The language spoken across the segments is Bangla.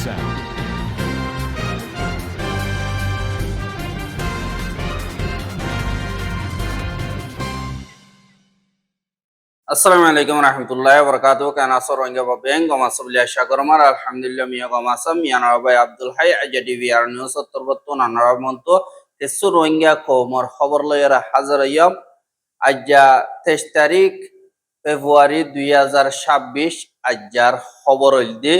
sound. আসসালামু আলাইকুম রহমতুল্লাহ বরকাত কানাসর রোহিঙ্গা বাবেং গমাসবলিয়া সাগরমার আলহামদুলিল্লাহ মিয়া গমাসাম মিয়ানর ভাই আব্দুল হাই আজাডিভিআর নিউজ তরবত্তন আনার মন্ত তেসু রোহিঙ্গা কৌমর খবর লয়রা হাজার ইয়ম আজ্জা 23 তারিখ ফেব্রুয়ারি 2026 আজ্জার খবর হইলদে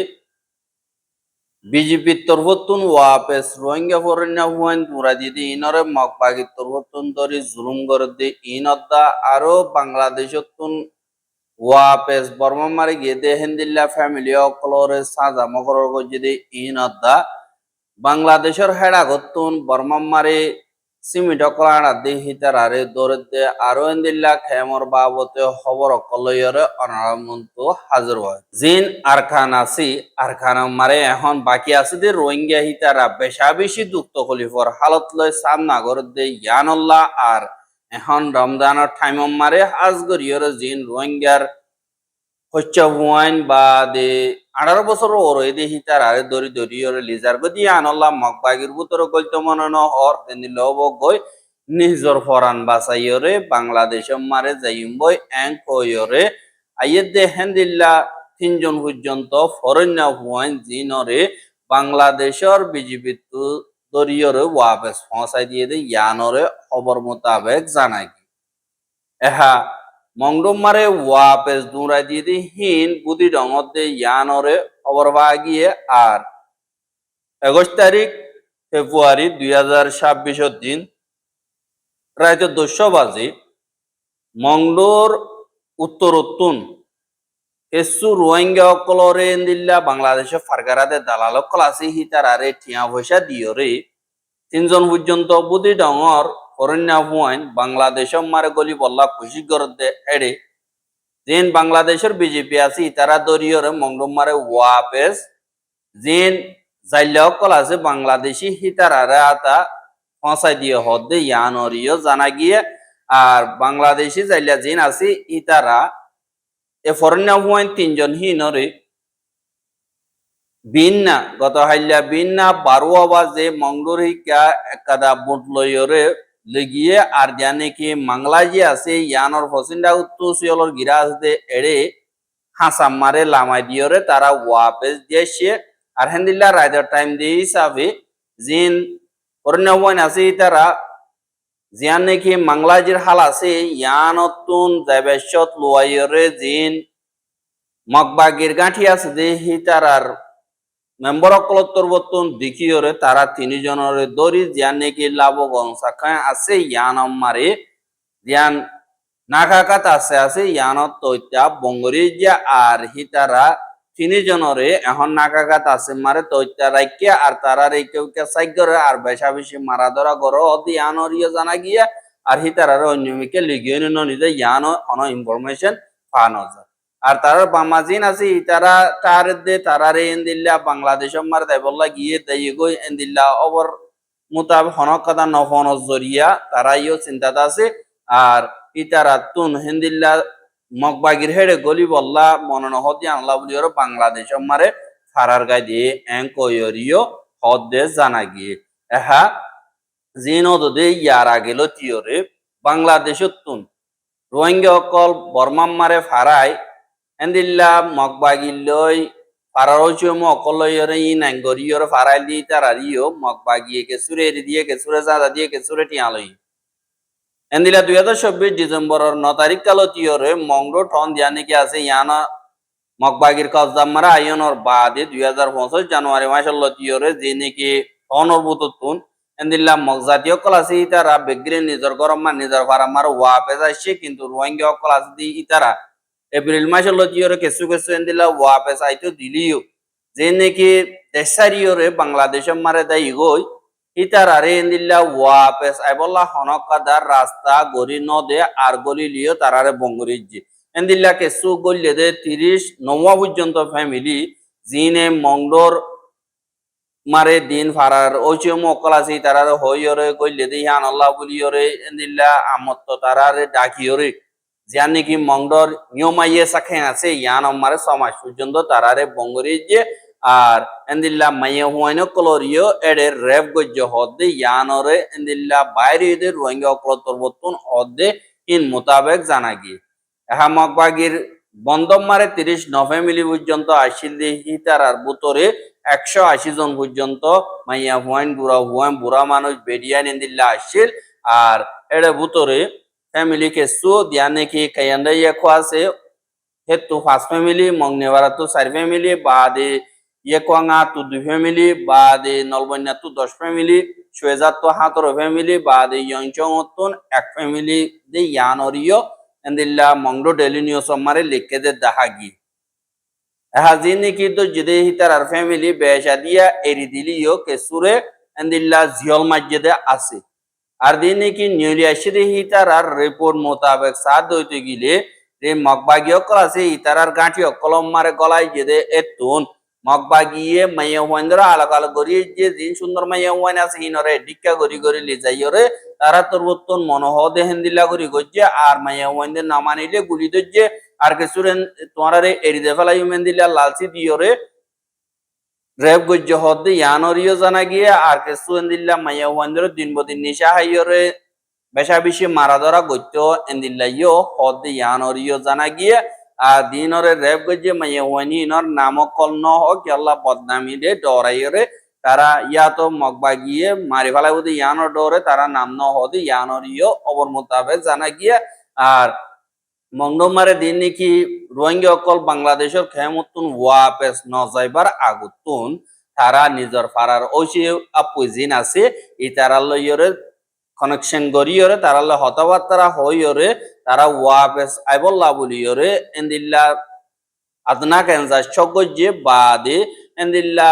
বিজেপি তরবত্তুন ওয়াপেস রোহিঙ্গা ফরেন্না হুয়াইন মুরাদিদি ইনরে মকবাগি তরবত্তুন দরি জুলুম গরদে ইনদ্দা আরো বাংলাদেশতুন ওয়াপেস বর্মামারি গেদে হেন্দিল্লা ফ্যামিলি অকলরে সাজা মকরর গজিদে ইনদ্দা বাংলাদেশের হেডা গত্তুন বর্মামারি সিমিট অকলাড়া দে হিতারারে দরদে আরো হেন্দিল্লা খেমর বাবতে খবর অকলয়রে অনারামন্ত হাজির হয় জিন আরখান মারে এখন বাকি আছে দে রোহিঙ্গা হিতারা বেশা বেশি দুঃখ খলিফর হালত লয় সাম নাগর দে ইয়ানুল্লাহ আর এখন রমজানের টাইম মারে আজগরিয়র জিন রোহিঙ্গার হচ্ছে হুয়াইন বা দে 18 বছর ওরে দে হিতার আরে দরি দরিয়র লিজার গদি আনল্লাহ মকবাগির বুতর কইতো মনন অর দেনি লব গই নিজর ফরান বাসাইয়রে বাংলাদেশ মারে যাইম বই এং কইয়রে আইয়ে দে হেন্দিল্লা তিনজন পর্যন্ত ফরেন্না হুয়াইন জিনরে বাংলাদেশের বিজেপি দরিয়রে ওয়াপেস পৌঁছাই দিয়ে দে ইয়ানরে খবর মোতাবেক জানাই এহা মংডমারে ওয়াপেস দুরাই দিয়ে দি হিন বুদি ডঙত দে ইয়ানরে খবর বাগিয়ে আর 21 তারিখ ফেব্রুয়ারি 2026 দিন রাত 2:00 বাজে মংডোর উত্তর উত্তুন এসু রোহিঙ্গা অকলরে দিল্লা বাংলাদেশে ফারগারাতে দালাল ক্লাসি হিতার আরে টিয়া পয়সা দিয়রে তিনজন পর্যন্ত বুদি ডঙর ফরেন্না হুয়াইন বাংলাদেশের মারে গলি বল্লা খুশি করতে এড়ে জিন বাংলাদেশের বিজেপি আছে তারা দরিয়রে মংডম মারে ওয়াপেস জিন জাইলা কল আছে বাংলাদেশি হিতারারে আতা পৌঁছাই দিয়ে হদ্দে ইয়ানরিও জানা গিয়ে আর বাংলাদেশি জাইলা জিন আছে ইতারা এ ফরেন্না হুয়াইন তিনজন হিনরে বিন্না গত হাইলা বিন্না 12 বাজে মংডুর হিকা একাদা বুট লইরে লেগিয়ে আর জানে কি মাংলাজি আছে ইয়ানর ফসিন্ডা উত্তুসিয়লর গিরা আছে এড়ে হাসাম মারে লামাই দিয়রে তারা ওয়াপেস দিয়েছে আর হেন্দিল্লা রাইদার টাইম দিয়ে হিসাবে জিন অরণ্যবন আছে তারা জিয়ান নাকি মাংলাজির হাল আছে ইয়ানতুন জাবেশত লুয়াইরে জিন মকবাগির গাঁঠি আছে যে হিতারার মেম্বর অকলত্তর বর্তন দেখিওরে তারা তিনজনের দরি জিয়ান নাকি লাভগন শাখায় আছে ইয়ান মারে জিয়ান নাকাকাত আছে ইয়ানত তৈতা বঙ্গরি যা আর হিতারা তিনজনরে এখন নাকাকাত আছে মারে তৈতা রাখিয়া আর তারা রেখে সাইগরে আর বেশা বেশি মারা ধরা গর অদি ইয়ানরিও জানা গিয়া আর হিতারার অন্যমিকে লিগিয়ে নিজে ইয়ান অন ইনফরমেশন পানো যায় আর তার বামাজিন আছে ইতারা তার দে তারারে এন্দিল্লা বাংলাদেশ মার দেবল্লা গিয়ে দেই গই এন্দিল্লা অবর মোতাবেক হনকাদা নফন জরিয়া তারাইও চিন্তাটা আছে আর ইতারা তুন হেন্দিল্লা মকবাগির হেড়ে গলি বল্লা মনন হদি আনলা বলিওর বাংলাদেশ মারে ফারার গাই দিয়ে এং কইরিও হদে জানা গিয়ে এহা জিনদ দে ইয়ারা গেল তিয়রে বাংলাদেশত তুন রোহিঙ্গা অকল বর্মাম মারে ফারায় এন্দিল্লা মকবাগিলই ফারারোচম অকলয়রে ই নাঙ্গরিয়র ফারাই দি তারারিও মকবাগিয়ে কে সুরে দিয়ে কে সুরে জাদা দিয়ে কে সুরে টিয়ালই এন্দিলা 2026 ডিসেম্বরের 9 তারিখ কালো তিয়রে মংডো টন দিয়া নাকি আছে ইয়ানা মকবাগির কজদাম মারা আইয়নর বাদে 2025 জানুয়ারি মাসের তিয়রে যে নাকি অনর্বুততুন এন্দিল্লা মকজাতীয় কলাসি ইতারা বেগরে নিজর গরম নিজর ফারামার ওয়াপে যাইছে কিন্তু রোহিঙ্গা কলাসি দি ইতারা এপ্রিল মাসের লতিয়রে কেসু এন্দিল্লা ওয়াপে চাইতো দিলিও যে নাকি দেশারিয়রে বাংলাদেশের মারে দেয় গই ইতারারে এন্দিল্লা ওয়াপেস আইবল্লা হনকাদার রাস্তা গরি নদে আর গলি লিও তারারে বঙ্গরিজি এন্দিল্লা কেসু গল্লে দে 30 9 পর্যন্ত ফ্যামিলি জিনে মংডোর মারে দিন ফারার ওইচম অকল আছে তারারে হইয়রে গল্লে দে হান আল্লাহ বলিয়রে এন্দিল্লা আমত্ত তারারে ডাকিয়রে জিয়ান নাকি মংডর নিয়মাইয়ে সাখে আছে ইয়ান মারে সমাজ পর্যন্ত তারারে বঙ্গরিজি আর এন্দিল্লা মাইয়া হুয়াইনো কলরিও এডে রেপ গজ্য হদ্দে ইয়ানরে এন্দিল্লা বাইরে এদে রোহিঙ্গা অকলতর বর্তন হদ্দে ইন মোতাবেক জানাগি এহা মগবাগির বন্দম মারে 30 ফ্যামিলি পর্যন্ত আসিল দিয়ে হিতারার বুতরে 180 জন পর্যন্ত মাইয়া হুয়াইন বুড়া মানুষ বেডিয়ান এন্দিল্লা আসিল আর এডে বুতরে ফ্যামিলি কে সু দিয়ানে কি কায়ান্ডা ইয়াকো আছে হেতু 5 ফ্যামিলি মংনেওয়ারা তো 4 ফ্যামিলি বাদে ইয়েকোয়াঙ্গা তো 2 ফ্যামিলি বাদে নলবন্যা তো 10 ফ্যামিলি সুয়েজাত তো 17 ফ্যামিলি বাদে ইয়ংচংতন 1 ফ্যামিলি দে ইয়ানরিও এন্দিল্লা মংডো ডেলি নিউজ মারে লিখে দে দাহাগি হাজিনি কি তো জিদে হিতার আর ফ্যামিলি বেশা দিয়া এরি দিলিও কে সুরে এন্দিল্লা জিয়ল মসজিদে আছে আর দিনে কি নিউলি আসিদে হিতার আর রিপোর্ট মোতাবেক সাদ হইতে গিলে রে মগবাগি অকল আছে ইতারার গাঁঠি অকলম মারে গলায় যেদে এতুন মগবাগিয়ে মাইয়া হুয়াইন্দর আলাক আলাক করি যে দিন সুন্দর মাইয়া হুয়াইন আছে হিনরে ডিক্কা করি করি লি যাইরে তারা তোর বর্তন মনোহ দেহেন দিলা করি গজ্জে আর মাইয়া হুয়াইন্দের না মানিলে গুলি দজ্জে আর কিছুরেন তোমারে এরিদে ফেলাই মেন দিলা লালচি দিয়রে রেপ গজ্জ হদ্দে ইয়ানরিও জানা গিয়ে আর কিছু এন্দিল্লা মাইয়া হুয়াইন্দর দিন বদিন নিশা হাইয়রে বেশা বেশি মারা ধরা গত্য এন্দিল্লাইও হদ্দে ইয়ানরিও জানা গিয়ে আর দিনরে রেপ গজ্জে মাইয়া হুয়াইনি ইনর নামক কল ন হোক আল্লাহ বদনামি দে ডরাইরে তারা ইয়া তো মগবা গিয়ে মারি ফেলাই বলতে ইয়ানর ডরে তারা নাম ন হদে ইয়ানরিও অবর মোতাবেক জানা গিয়ে আর মংডমারে দিন নাকি রোহিঙ্গা অকল বাংলাদেশের খেমতুন ওয়াপেস নজাইবার আগুতুন তারা নিজর ফারার ওইসে আপুজিন আছে এই তারা লইরে কানেকশন করিয়রে তারা হতাবার্তা হইরে তারা ওয়াপেস আইবল্লা বলিয়রে এন্দিল্লা আদনা কেনজা সগজ্জে বাদে এন্দিল্লা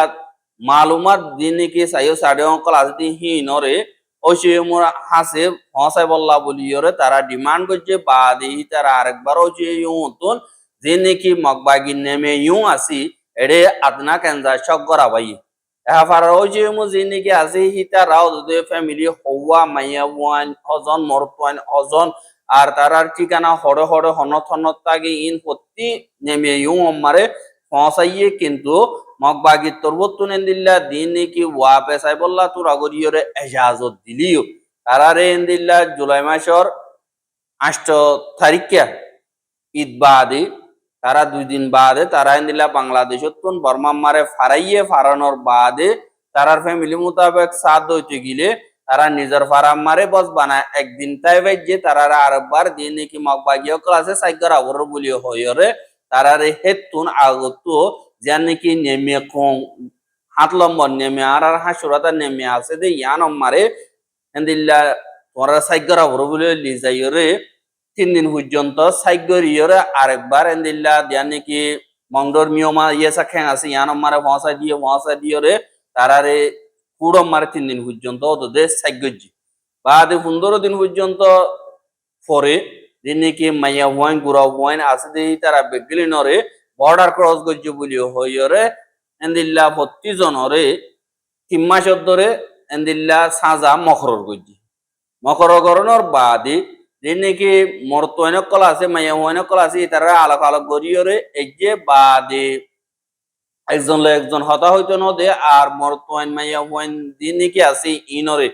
মালুমাত দিন নাকি সাইও সাড়ে অঙ্কল আসদি হিনরে ওইসে মোরা হাসে হসাই বল্লা বলিয়রে তারা ডিমান্ড করছে বাদে তারা আরেকবার ওইসে ইউতুন যে নাকি মগবাগি নেমে ইউ আসি এড়ে আদনা কেনজা সগ করা ভাই এহা ফারার ওইসে মু যে নাকি আসি হিতা রাও দে ফ্যামিলি হওয়া মাইয়া ওয়ান হজন মরতওয়ান হজন আর তারার ঠিকানা হরে হরে হনত হনত তাগে ইন প্রতি নেমে ইউ মারে পৌঁছাইয়ে কিন্তু মগবাগি তরবতুন এন্দিল্লা দিন নাকি ওয়া পেশাই বললা তোর আগরিয়রে এজাজত দিলিও তারারে এন্দিল্লা জুলাই মাসের 8 তারিখে ঈদ বাদে তারা 2 দিন বাদে তারা এন্দিল্লা বাংলাদেশত কোন বর্মা মারে ফারাইয়ে ফারানোর বাদে তারার ফ্যামিলি মোতাবেক সাদ হইতে গিলে তারা নিজের ফারাম মারে বস বানায় একদিন তাই যে তারা আরেকবার দিন নাকি মগবাগিও ক্লাসে সাইকার আবর বলিও হইরে তারারে হেতুন আগত যার নাকি নেমে হাত লম্বর নেমে আর হাসুরাতা নেমে আছে দে ইয়ান মারে এন্দিল্লা তোরা সাইকার আবর বলে লি যাইরে 3 দিন পর্যন্ত সাইগরিয়রে আরেকবার এন্দিল্লা যার নাকি মংডর মিয়মা ইয়েসা খেং আছে ইয়ান মারে ভসা দিয়রে তারারে পুরো মারে 3 দিন পর্যন্ত ওদের সাইগজি বাদে 15 দিন পর্যন্ত পরে দিন নাকি মাইয়া হুয়াইন গুড়া হুয়াইন আছে দে তারা বেগলি নরে বর্ডার ক্রস গজ্জ বলি হইরে এন্দিল্লা 32 জনরে 3 মাস ধরে এন্দিল্লা সাজা মখরর গজ্জি মকরকরণের বাদে যে নাকি মরতোয়ান কল আছে মাইয়া হুয়াইন কল আছে তারা আলাক আলাক গরিয়রে এই যে বাদে একজন একজন হতা হইতো নদে আর মরতোয়ান মাইয়া হুয়াইন দিন নাকি আছে ইনরে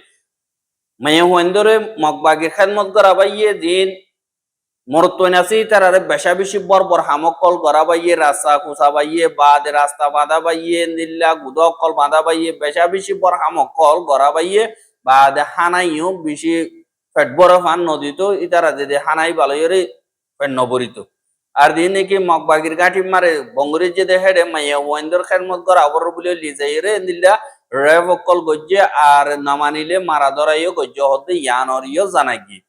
মাইয়া হুয়াইন ধরে মগবাগের খেদমত করা বাইয়ে দিন মরতোয়ান আছে তারারে বেশা বেশি বর হামকল করা বাইয়ে রাস্তা খুসা বাইয়ে বাদে রাস্তা বাঁধা বাইয়ে নিল্লা গুদক কল বাঁধা বাইয়ে বেশা বেশি বর হামকল করা বাইয়ে বাদে হানাইও বেশি পেট বড় ফান নদীত ইতারা যে হানাই বালয়রে পেট নবরিত আর দিন নাকি মগবাগির গাঁঠি মারে বঙ্গরের যে হেডে মাইয়া ওয়াইন্দর খেদমত করা আবর বলে লিজাইরে নিল্লা রেভ অকল গজ্জে আর নামানিলে মারা ধরাইও গজ্জ হতে ইয়ানরিও জানাই গিয়ে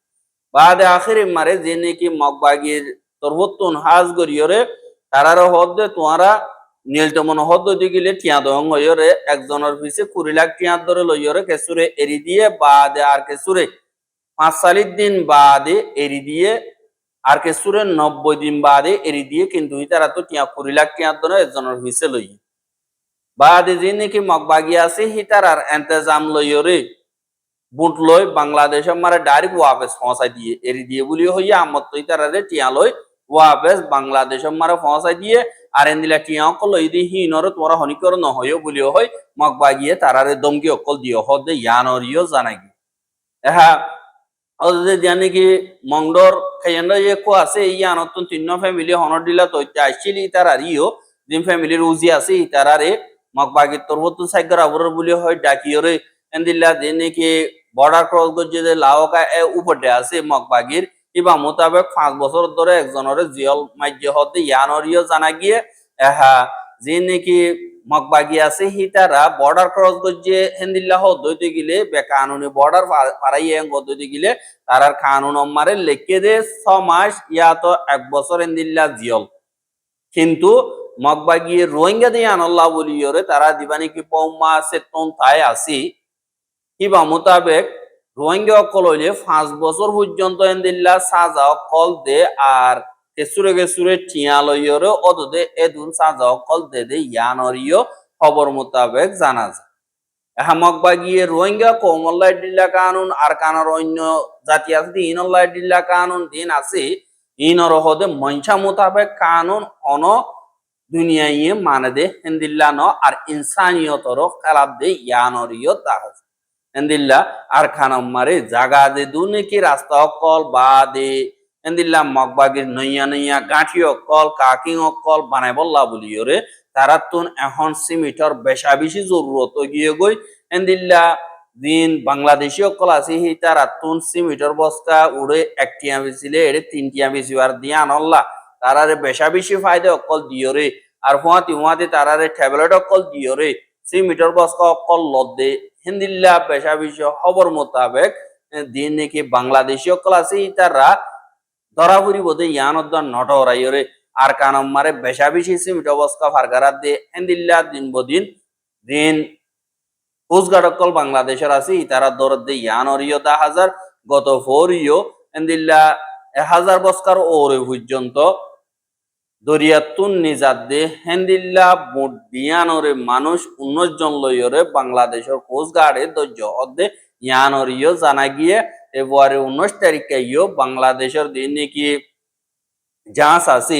বাদে আখিরি মারে যে নাকি মগবাগির তরবতুন হাজ গরিয়রে তারার হদ্দে তোমারা নীলতমন হদ্দ দিগিলে টিয়া দং হইরে একজনের পিছে 20 লাখ টিয়া ধরে লইরে কেসুরে এরি দিয়ে বাদে আর কেসুরে 5 দিন বাদে এরি দিয়ে আর কেসুরে 90 দিন বাদে এরি দিয়ে কিন্তু তারা তো টিয়া 20 লাখ টিয়া ধরে একজনের পিছে লই বাদে যে নাকি মগবাগি আছে হিতার আর ইন্তজাম লইরে বুট লই বাংলাদেশের মারে ডাইরেক্ট ওয়াপেস পৌঁছাই দিয়ে এরি দিয়ে বলি হইয়া আমত তৈ তারারে টিয়া লই ওয়াপেস বাংলাদেশের মারে পৌঁছাই দিয়ে আর এন্দিলা টিয়া অকল ইদি হিনর তোরা হনিকর নহয় বলিও হয় মগ বাগিয়ে তারারে দমকি অকল দিও হদে ইয়ানরিও জানাগি এহা অদে জানি কি মংডর খাইয়ান্ডা যে কো আছে ইয়ানতন তিন্ন ফ্যামিলি হনর দিলা তো আইছিলি তারারিও জিম ফ্যামিলির উজি আছে তারারে মগ বাগি তোরবতু সাইগরা বড় বলি হয় ডাকিওরে এন্দিলা দেনে কি বর্ডার ক্রস গজে যে লাওকা এ উপরে আছে মগ বাগির ইবা মোতাবেক 5 বছর ধরে একজনের জিয়ল মাইজ্য হতে ইয়ানরিও জানা গিয়ে এহা যে নাকি মগবাগি আছে হিতারা বর্ডার ক্রস গজে হেন্দিল্লাহ দইতে গিলে বে কানুনি বর্ডার পারাইয়ে গদইতে গিলে তারার কানুন মারে লেখে দে 6 মাস ইয়া তো 1 বছর হেন্দিল্লা জিয়ল কিন্তু মগবাগি রোহিঙ্গা দিয়ে আনল্লাহ বলিয়রে তারা দিবানি কি পৌমা সেতন তাই আসি ইবা মোতাবেক রোহিঙ্গা অকল হইলে 5 বছর পর্যন্ত এন্দিল্লা সাজা অকল দে আর কেসুরে টিয়া লইয়রে অদদে এদুন সাজা অকল দে ইয়ানরিও খবর মোতাবেক জানা যায় হামক বাগিয়ে রোহিঙ্গা কৌমল্লাহ দিল্লা কানুন আর কানার অন্য জাতি আছে ইনল্লাহ দিল্লা কানুন দিন আছে ইনর হদে মঞ্চা মোতাবেক কানুন অন দুনিয়ায় মানে দে হেন্দিল্লা ন আর ইনসানিয়তর খেলাপ দে ইয়ানরিও তাহাজ এন্দিল্লা আর খানম মারে জাগা দে দুনিকি রাস্তা অকল বা দে এন্দিল্লা মগবাগির নইয়া গাঁঠি অকল কাকিং অকল বানাই বললা বলিওরে তারা তুন এখন সিমিটর বেশা বেশি জরুরত গিয়ে গই এন্দিল্লা দিন বাংলাদেশি অকল আছে হি তারা তুন সিমিটর বস্তা উড়ে একটিয়া বেশিলে এড়ে 3টিয়া বেশি আর দিয়ে আনল্লা তারারে বেশা বেশি ফায়দা অকল দিওরে আর হুয়াতি তারারে ট্যাবলেট অকল দিওরে সিমিটর বস্তা অকল লদ্দে হিন্দিল্লা পেশা বিষয় খবর মোতাবেক দিন নাকি বাংলাদেশি অকল আছে তারা ধরা ফুরি বোধে ইয়ানদ্দার নটরাইরে আর কানম মারে বেশা বেশি সিমিট অবস্থা ফারগারাত দিয়ে হিন্দিল্লা দিন বদিন দিন কোস্টগার্ড অকল বাংলাদেশের আছে তারা দরদ দিয়ে ইয়ানরিও 10,000 গত ফোরিও হিন্দিল্লা 1000 বস্কার ওরে পর্যন্ত দরিয়াতুন নিজাত দে হেন্দিল্লা মোট বিয়ানরে মানুষ 19 জন লইরে বাংলাদেশের কোস্টগার্ডে ধৈর্য হদে ইয়ানরিও জানা গিয়ে ফেব্রুয়ারি 19 তারিখে বাংলাদেশের দিন নাকি জাহাজ আছে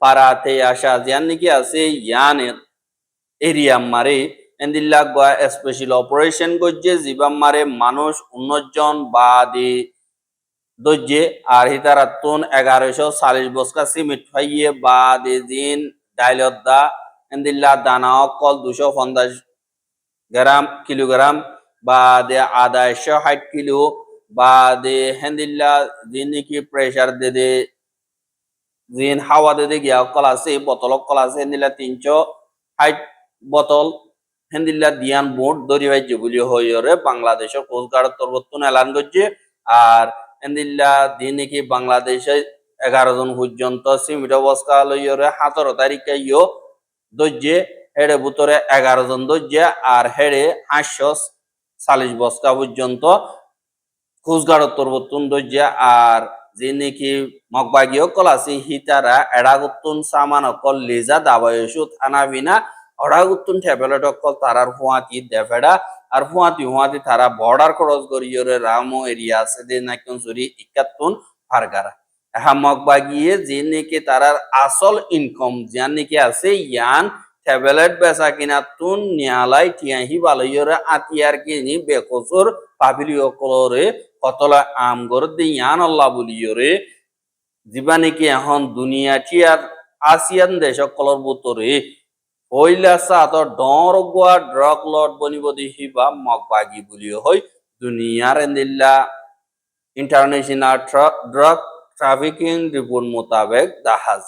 পারাতে আসা যান নাকি আছে ইয়ান এরিয়া মারে এন্দিল্লা গোয়া স্পেশাল অপারেশন গজ্জে জিবাম মারে মানুষ 19 জন বাদে দজ্জে আর হিতারাতুন 1140 বস্কা সিমেন্ট ফাইয়ে বাদে দিন ডাইলদা এন্দিল্লা দানা অকল 250 গ্রাম কিলোগ্রাম বাদে আদা 160 কিলো বাদে হেন্দিল্লা দিন কি প্রেসার দে দিন হাওয়া দে গিয়া অকল আছে বোতল অকল আছে হেন্দিল্লা 360 বোতল হেন্দিল্লা দিয়ান বোট দরি ভাইজে বলি হইরে বাংলাদেশের কোস্টগার্ড তরবতুন এলান গজ্জে আর এন্দিল্লা দিন কি বাংলাদেশে 11 জন পর্যন্ত সিমিট অবস্থা লইরে 17 তারিখে দজ্জে হেড়ে ভিতরে 11 জন দজ্জে আর হেড়ে 840 বস্তা পর্যন্ত কোস্টগার্ড তরবতুন দজ্জে আর যে নাকি মগবাগি অকল আছে হিতারা এড়াগুতুন সামান অকল লেজা দাবায়সু থানাবিনা অড়াগুতুন ট্যাবলেট অকল তারার হুয়াতি দেফেড়া আর হুয়াতি তারা বর্ডার ক্রস করিয়রে রামো এরিয়া আছে দে নাকি জুরি 71 ফারগারা হা মগবাগিয়ে যে নাকি তারার আসল ইনকাম যান নাকি আছে ইয়ান ট্যাবলেট বেচা কিনা তুন নিয়ালাই টিয়াহি বালইয়রে আতিয়ার কিনি বেকসুর পাবিলি অকলরে কতলা আম গর দি ইয়ান আল্লাহ বলিয়রে জিবা নাকি এখন দুনিয়া টিয়ার আসিয়ান দেশ অকলর ভিতরে হইলা সাত ডর গোয়া ড্রাগ লর্ড বনিব দিহিবা মগবাগি বলিও হয় দুনিয়ার এন্দিল্লা ইন্টারন্যাশনাল ড্রাগ ট্রাফিকিং রিপোর্ট মোতাবেক দাহাজ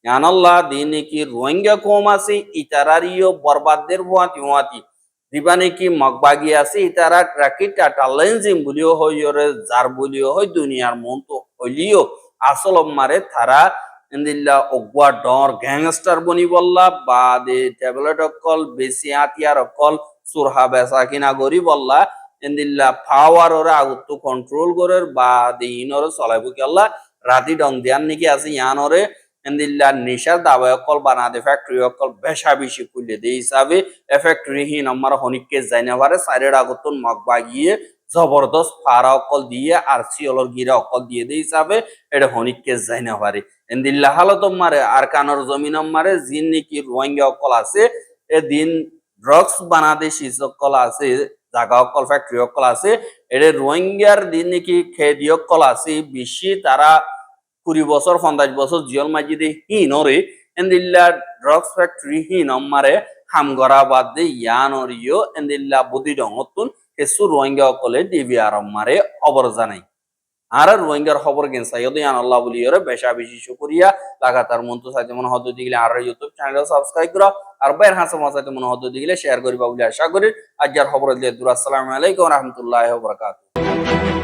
ইয়ানাল্লাহ দিন কি রোহিঙ্গা কম আছে ইতারারিও বরবাদের হুয়াতি দিবা নাকি মগবাগি আছে ইতারা ট্রাকি টাটা লেন্সিং বলিও হইরে যার বলিও হয় দুনিয়ার মন তো হইলিও আসল মারে তারা এন্দিল্লা অগুয়া ডর গ্যাংস্টার বনি বললা বা দে ট্যাবলেট অকল বেশি আতিয়ার অকল সুরহা বেসা কিনা গরি বললা এন্দিল্লা পাওয়ার ওরা আগত কন্ট্রোল করে বা দে ইনরে চলাইব কেল্লা রাতি ডং দিয়ান নাকি আছে ইয়ানরে এন্দিল্লা নিশার দাবা অকল বানাদে ফ্যাক্টরি অকল বেশা বেশি খুলে দে হিসাবে এ ফ্যাক্টরি হি নম্বর হনিককে যাইনা পারে সাইরের আগতন মগবাগিয়ে জবরদস্ত ফারা অকল দিয়ে আর সিওলর গিরা অকল দিয়ে দিয়ে হিসাবে এটা হনিককে যাই না পারে এন্দিল্লা হালত মারে আর কানর জমিন মারে জিন নাকি রোহিঙ্গা অকল আছে এদিন ড্রাগস বানাদেশি সকল আছে জাগা অকল ফ্যাক্টরি অকল আছে এটা রোহিঙ্গার দিন নাকি খেদি অকল আছে বেশি তারা 20 বছর 50 বছর জিয়ল মাজিদে হিনরে এন্দিল্লা ড্রাগস ফ্যাক্টরি হিন মারে হামগরা বাদ দে ইয়ানরিও এন্দিল্লা বুদ্ধি ডঙতুন এসু রোহিঙ্গা অকলে ডিবি আরম মারে খবর জানাই আর রোহিঙ্গার খবর গেন সাইয়দ ইয়ান আল্লাহ বলিয়রে বেশা বেশি শুকরিয়া লাগাতার মন্তু সাইতে মনে হদ দিগলে আর ইউটিউব চ্যানেল সাবস্ক্রাইব করা আর বাইর হাসা মাসাতে মনে হদ দিগলে শেয়ার করিবা বলি আশা করি আজ যার খবর দিলে আসসালামু আলাইকুম ওয়া রাহমাতুল্লাহি ওয়া বারাকাতুহু